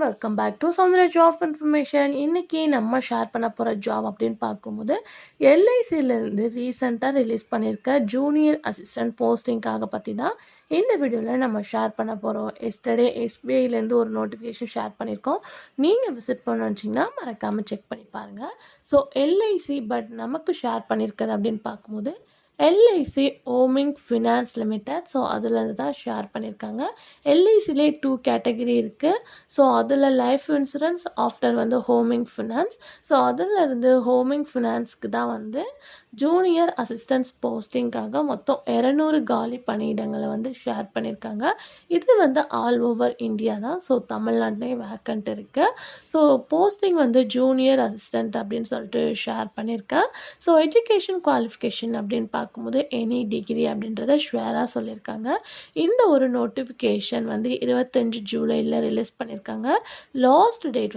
Welcome back to Soundarya job information. இன்றைக்கி நம்ம share பண்ண போகிற ஜாப் அப்படின்னு பார்க்கும்போது எல்ஐசியிலேருந்து ரீசெண்டாக ரிலீஸ் பண்ணியிருக்க ஜூனியர் அசிஸ்டன்ட் போஸ்டிங்காக பற்றி தான் இந்த வீடியோவில் நம்ம ஷேர் பண்ண போகிறோம். எஸ்டர்டே எஸ்பிஐலேருந்து ஒரு நோட்டிஃபிகேஷன் ஷேர் பண்ணியிருக்கோம். நீங்கள் விசிட் பண்ண வச்சிங்கன்னா மறக்காமல் செக் பண்ணி பாருங்கள். ஸோ எல்ஐசி பட் நமக்கு ஷேர் பண்ணியிருக்கிறது அப்படின்னு பார்க்கும்போது LIC homing finance limited. So அதில் தான் ஷேர் பண்ணியிருக்காங்க. எல்ஐசிலே 2 கேட்டகரி இருக்குது. ஸோ அதில் life insurance after homing finance. So அதிலிருந்து ஹோமிங் ஃபினான்ஸ்க்கு தான் ஜூனியர் அசிஸ்டன்ஸ் போஸ்டிங்காக மொத்தம் 200 காலி பணியிடங்களை ஷேர் பண்ணியிருக்காங்க. இது ஆல் ஓவர் இந்தியா தான். ஸோ தமிழ்நாட்டிலே வேக்கண்ட் இருக்குது. ஸோ போஸ்டிங் ஜூனியர் அசிஸ்டன்ட் அப்படின்னு சொல்லிட்டு ஷேர் பண்ணியிருக்கேன். ஸோ எஜுகேஷன் குவாலிஃபிகேஷன் அப்படின்னு பார்க்கும்போது எனி டிகிரி அப்படின்றத ஷுவராக சொல்லியிருக்காங்க. இந்த ஒரு நோட்டிஃபிகேஷன் 25 ஜூலையில் ரிலீஸ் பண்ணியிருக்காங்க. Last date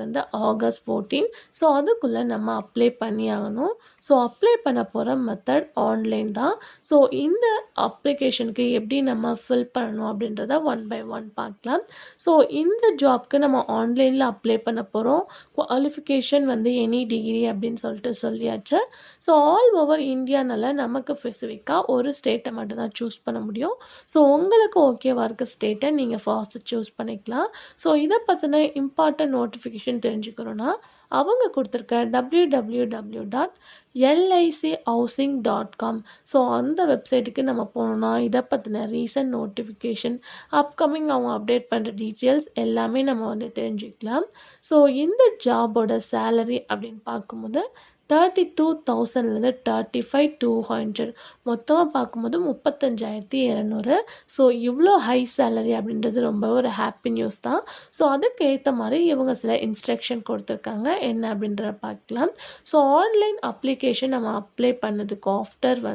August 14. ஸோ அதுக்குள்ளே நம்ம அப்ளை பண்ணி ஆகணும். ஸோ அப்ளை பண்ண போகிற மெத்தட் ஆன்லைன் தான். ஸோ இந்த அப்ளிகேஷனுக்கு எப்படி நம்ம ஃபில் பண்ணணும் அப்படின்றத 1 by 1 பார்க்கலாம். ஸோ இந்த ஜாப்க்கு நம்ம ஆன்லைனில் அப்ளை பண்ண போகிறோம். குவாலிஃபிகேஷன் எனி டிகிரி அப்படின்னு சொல்லிட்டு சொல்லியாச்சு. ஸோ ஆல் ஓவர் இந்தியானால நமக்கு ஸ்பெசிஃபிக்காக ஒரு ஸ்டேட்டை மட்டும்தான் சூஸ் பண்ண முடியும். ஸோ உங்களுக்கு ஓகேவா இருக்க ஸ்டேட்டை நீங்கள் ஃபாஸ்ட்டு சூஸ் பண்ணிக்கலாம். ஸோ இதை பற்றின இம்பார்ட்டன்ட் நோட்டிஃபிகேஷன் தெரிஞ்சுக்கணுன்னா அவங்க கொடுத்துருக்க www.lichousing.com. ஸோ அந்த வெப்சைட்டுக்கு நம்ம போனோம்னா இதை பற்றின ரீசன்ட் நோட்டிஃபிகேஷன், அப்கமிங் அவங்க அப்டேட் பண்ணுற டீட்டெயில்ஸ் எல்லாமே நம்ம தெரிஞ்சுக்கலாம். ஸோ இந்த ஜாபோட சேலரி அப்படின்னு பார்க்கும்போது 32,000 35,200, மொத்தமாக பார்க்கும்போது 35,200. ஸோ இவ்வளோ ஹை சேலரி அப்படின்றது ரொம்ப ஒரு ஹாப்பி நியூஸ் தான். ஸோ அதுக்கு ஏற்ற மாதிரி இவங்க சில இன்ஸ்ட்ரக்ஷன் கொடுத்துருக்காங்க. என்ன அப்படின்றத பார்க்கலாம். ஸோ ஆன்லைன் அப்ளிகேஷன் நம்ம அப்ளை பண்ணதுக்கு ஆஃப்டர்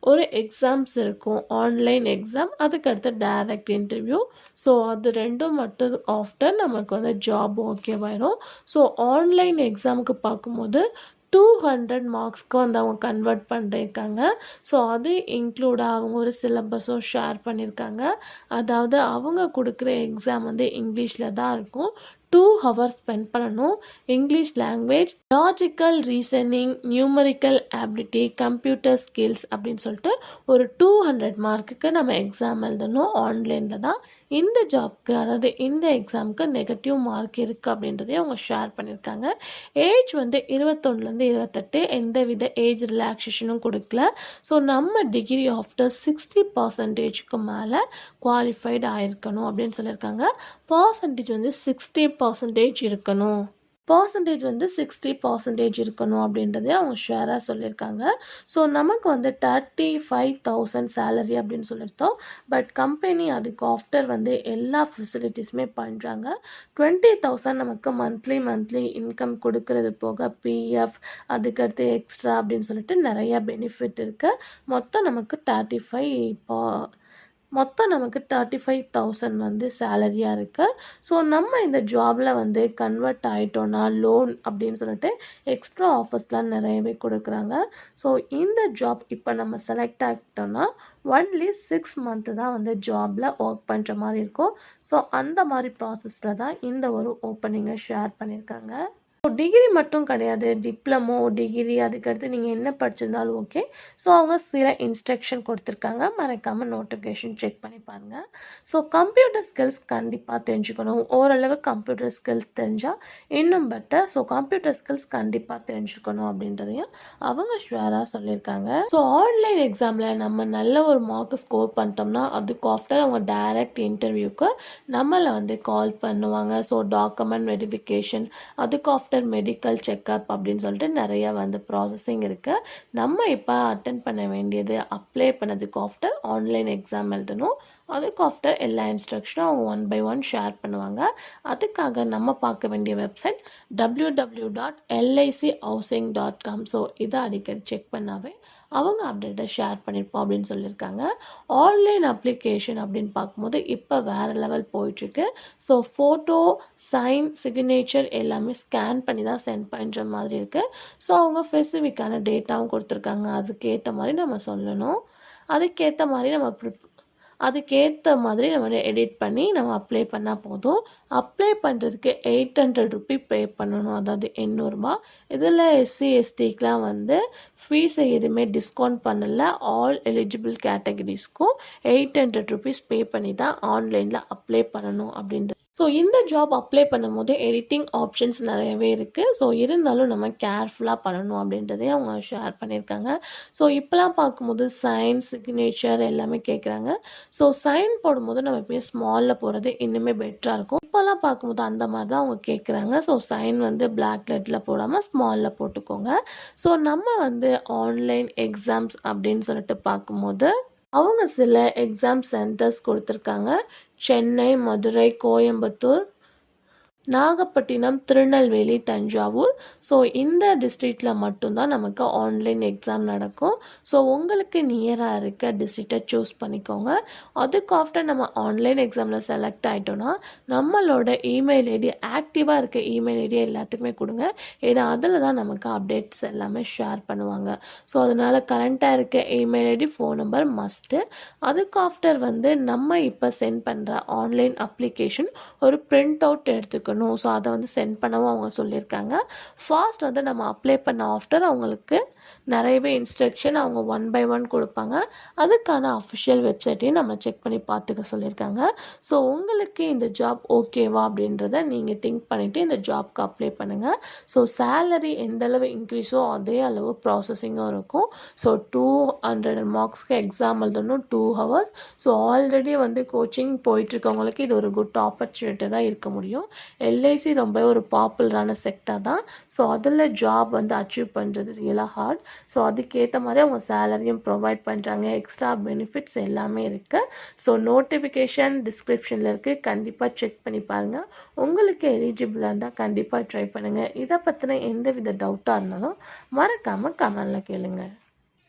ஒரு எக்ஸாம்ஸ் இருக்கும். ஆன்லைன் எக்ஸாம், அதுக்கடுத்து டைரக்ட் இன்டர்வியூ. ஸோ அது ரெண்டும் மட்டும் ஆஃப்டர் நமக்கு ஜாப் ஓகேவாயிரும். ஸோ ஆன்லைன் எக்ஸாமுக்கு பார்க்கும்போது 200 மார்க்ஸ்க்கு அவங்க கன்வெர்ட் பண்ணியிருக்காங்க. ஸோ அது இன்க்ளூடாக அவங்க ஒரு சிலபஸும் ஷேர் பண்ணியிருக்காங்க. அதாவது அவங்க கொடுக்குற எக்ஸாம் இங்கிலீஷில் தான் இருக்கும். 2 ஹவர்ஸ் ஸ்பெண்ட் பண்ணணும். English language, logical reasoning, numerical ability, computer skills அப்படின்னு சொல்லிட்டு ஒரு 200 மார்க்குக்கு நம்ம எக்ஸாம் எழுதணும். ஆன்லைனில் தான். இந்த ஜாப்க்கு, அதாவது இந்த எக்ஸாமுக்கு நெகட்டிவ் மார்க் இருக்குது அப்படின்றதையும் அவங்க ஷேர் பண்ணியிருக்காங்க. ஏஜ் 21லேருந்து 28, எந்தவித ஏஜ் ரிலாக்ஸேஷனும் கொடுக்கல. ஸோ நம்ம டிகிரி ஆஃப்டர் 60% மேலே குவாலிஃபைடு ஆகிருக்கணும் அப்படின்னு சொல்லியிருக்காங்க. பர்சன்டேஜ் 60% இருக்கணும். பர்சன்டேஜ் 60% இருக்கணும் அப்படின்றதே அவங்க ஷேராக சொல்லியிருக்காங்க. ஸோ நமக்கு 35,000 சேலரி அப்படின்னு சொல்லியிருந்தோம். பட் கம்பெனி அதுக்கு ஆஃப்டர் எல்லா ஃபெசிலிட்டிஸுமே பண்ணுறாங்க. 20,000 நமக்கு மந்த்லி இன்கம் கொடுக்கறது போக பிஎஃப், அதுக்கடுத்து எக்ஸ்ட்ரா அப்படின்னு சொல்லிட்டு நிறையா பெனிஃபிட் இருக்குது. மொத்தம் நமக்கு 35,000 சேலரியாக இருக்குது. ஸோ நம்ம இந்த ஜாபில் கன்வெர்ட் ஆகிட்டோன்னா லோன் அப்படின்னு சொல்லிட்டு எக்ஸ்ட்ரா ஆஃபர்ஸ்லாம் நிறையவே கொடுக்குறாங்க. ஸோ இந்த ஜாப் இப்போ நம்ம செலக்ட் ஆகிட்டோன்னா ஒன்லி 6 மந்த்து தான் ஜாபில் ஒர்க் பண்ணுற மாதிரி இருக்கும். ஸோ அந்த மாதிரி ப்ராசஸில் தான் இந்த ஒரு ஓப்பனிங்கை ஷேர் பண்ணியிருக்காங்க. ஸோ டிகிரி மட்டும் கிடையாது, டிப்ளமோ, டிகிரி, அதுக்கடுத்து நீங்கள் என்ன படிச்சிருந்தாலும் ஓகே. ஸோ அவங்க சில இன்ஸ்ட்ரக்ஷன் கொடுத்துருக்காங்க. மறக்காமல் நோட்டிஃபிகேஷன் செக் பண்ணி பாருங்கள். ஸோ கம்ப்யூட்டர் ஸ்கில்ஸ் கண்டிப்பாக தெரிஞ்சுக்கணும். ஓரளவு கம்ப்யூட்டர் ஸ்கில்ஸ் தெரிஞ்சால் இன்னும் பெட்டர். ஸோ கம்ப்யூட்டர் ஸ்கில்ஸ் கண்டிப்பாக தெரிஞ்சுக்கணும் அப்படின்றதையும் அவங்க ஷுவராக சொல்லியிருக்காங்க. ஸோ ஆன்லைன் எக்ஸாமில் நம்ம நல்ல ஒரு மார்க்கு ஸ்கோர் பண்ணிட்டோம்னா அதுக்கு ஆஃப்டர் அவங்க டைரக்ட் இன்டர்வியூக்கு நம்மளை கால் பண்ணுவாங்க. ஸோ டாக்குமெண்ட் வெரிஃபிகேஷன், அதுக்கு ஆஃப்டர் மெடிக்கல் செக்கப் அப்படின்னு சொல்லிட்டு நிறையா ப்ராசஸிங் இருக்குது. நம்ம இப்போ அட்டென்ட் பண்ண வேண்டியது அப்ளை பண்ணதுக்கு ஆஃப்டர் ஆன்லைன் எக்ஸாம் எழுதணும். அதுக்கு ஆஃப்டர் எல்லா இன்ஸ்ட்ரக்ஷனும் அவங்க 1 by 1 ஷேர் பண்ணுவாங்க. அதுக்காக நம்ம பார்க்க வேண்டிய வெப்சைட் www.lichousing.com. ஸோ இதை அடிக்கடி செக் பண்ணாவே அவங்க அப்டேட்டை ஷேர் பண்ணியிருப்போம் அப்படின்னு சொல்லியிருக்காங்க. ஆன்லைன் அப்ளிகேஷன் அப்படின்னு பார்க்கும்போது இப்போ வேறு லெவல் போயிட்டுருக்கு. ஸோ ஃபோட்டோ, சைன், சிக்னேச்சர் எல்லாமே ஸ்கேன் பண்ணி தான் சென்ட் பண்ணுற மாதிரி இருக்குது. ஸோ அவங்க ஸ்பெசிஃபிக்கான டேட்டாவும் கொடுத்துருக்காங்க. அதுக்கேற்ற மாதிரி நம்ம சொல்லணும். அதுக்கேற்ற மாதிரி நம்ம அதுக்கேற்ற மாதிரி நம்ம எடிட் பண்ணி நம்ம அப்ளை பண்ணால் போதும். அப்ளை பண்ணுறதுக்கு 800 ருப்பீ பே பண்ணணும், அதாவது 800 ரூபா. இதில் எஸ்சி எஸ்டிக்கெலாம் வந்து ஃபீஸை எதுவுமே டிஸ்கவுண்ட் பண்ணல. ஆல் எலிஜிபிள் கேட்டகரிஸ்க்கும் 800 ருபீஸ் பே பண்ணி தான் ஆன்லைனில் அப்ளை பண்ணணும் அப்படின்றது. ஸோ இந்த ஜாப் அப்ளை பண்ணும்போது எடிட்டிங் ஆப்ஷன்ஸ் நிறையவே இருக்குது. ஸோ இருந்தாலும் நம்ம கேர்ஃபுல்லாக பண்ணணும் அப்படின்றதையும் அவங்க ஷேர் பண்ணியிருக்காங்க. ஸோ இப்போலாம் பார்க்கும்போது சைன், சிக்னேச்சர் எல்லாமே கேட்குறாங்க. ஸோ சைன் போடும்போது நம்ம எப்பயும் ஸ்மாலில் போடுறது இன்னுமே பெட்டராக இருக்கும். இப்போலாம் பார்க்கும்போது அந்த மாதிரி தான் அவங்க கேட்குறாங்க. ஸோ சைன் வந்து பிளாக் லெட்டில் போடாமல் ஸ்மாலில் போட்டுக்கோங்க. ஸோ நம்ம வந்து ஆன்லைன் எக்ஸாம்ஸ் அப்படின்னு சொல்லிட்டு பார்க்கும்போது அவங்க சில எக்ஸாம் சென்டர்ஸ் கொடுத்துருக்காங்க. சென்னை, மதுரை, கோயம்புத்தூர், நாகப்பட்டினம், திருநெல்வேலி, தஞ்சாவூர். ஸோ இந்த டிஸ்ட்ரிக்டில் மட்டும்தான் நமக்கு ஆன்லைன் எக்ஸாம் நடக்கும். ஸோ உங்களுக்கு நியராக இருக்க டிஸ்ட்ரிக்டை சூஸ் பண்ணிக்கோங்க. அதுக்கு ஆஃப்டர் நம்ம ஆன்லைன் எக்ஸாமில் செலக்ட் ஆகிட்டோன்னா நம்மளோட இமெயில் ஐடி, ஆக்டிவாக இருக்க இமெயில் ஐடி எல்லாத்துக்குமே கொடுங்க. ஏன்னா அதில் தான் நமக்கு அப்டேட்ஸ் எல்லாமே ஷேர் பண்ணுவாங்க. ஸோ அதனால் கரண்ட்டாக இருக்க email ID, phone number must. அதுக்கு ஆஃப்டர் வந்து நம்ம இப்போ சென்ட் பண்ணுற ஆன்லைன் அப்ளிகேஷன் ஒரு பிரிண்ட் அவுட் எடுத்துக்கணும். ஸோ அதை வந்து சென்ட் பண்ணவும் அவங்க சொல்லியிருக்காங்க. ஃபாஸ்ட் வந்து நம்ம அப்ளை பண்ண ஆஃப்டர் அவங்களுக்கு நிறையவே இன்ஸ்ட்ரக்ஷன் அவங்க 1 by 1 கொடுப்பாங்க. அதுக்கான அஃபிஷியல் வெப்சைட்டையும் நம்ம செக் பண்ணி பார்த்துக்க சொல்லியிருக்காங்க. ஸோ உங்களுக்கு இந்த ஜாப் ஓகேவா அப்படின்றத நீங்கள் திங்க் பண்ணிவிட்டு இந்த ஜாப்க்கு அப்ளை பண்ணுங்கள். ஸோ சேலரி எந்த அளவு இன்க்ரீஸோ அதே அளவு ப்ராசஸிங்கும் இருக்கும். ஸோ 200 மார்க்ஸ்க்கு எக்ஸாம் எழுதணும், 2 hours. ஸோ ஆல்ரெடி வந்து கோச்சிங் போயிட்டுருக்கவங்களுக்கு இது ஒரு குட் ஆப்பர்ச்சுனிட்டி தான் இருக்க முடியும். எல்ஐசி ரொம்ப ஒரு பாப்புலரான செக்டர் தான். ஸோ அதில் ஜாப் வந்து அச்சீவ் பண்ணுறது ரியலாக ஹார்ட். ஸோ அதுக்கேற்ற மாதிரி அவங்க சேலரியும் ப்ரொவைட் பண்ணுறாங்க. எக்ஸ்ட்ரா பெனிஃபிட்ஸ் எல்லாமே இருக்குது. ஸோ நோட்டிஃபிகேஷன் டிஸ்கிரிப்ஷனில் இருக்குது, கண்டிப்பாக செக் பண்ணி பாருங்கள். உங்களுக்கு எலிஜிபிளாக இருந்தால் கண்டிப்பாக ட்ரை பண்ணுங்கள். இதை பற்றின எந்த வித டவுட்டாக இருந்தாலும் மறக்காமல் கமெண்டில் கேளுங்கள்.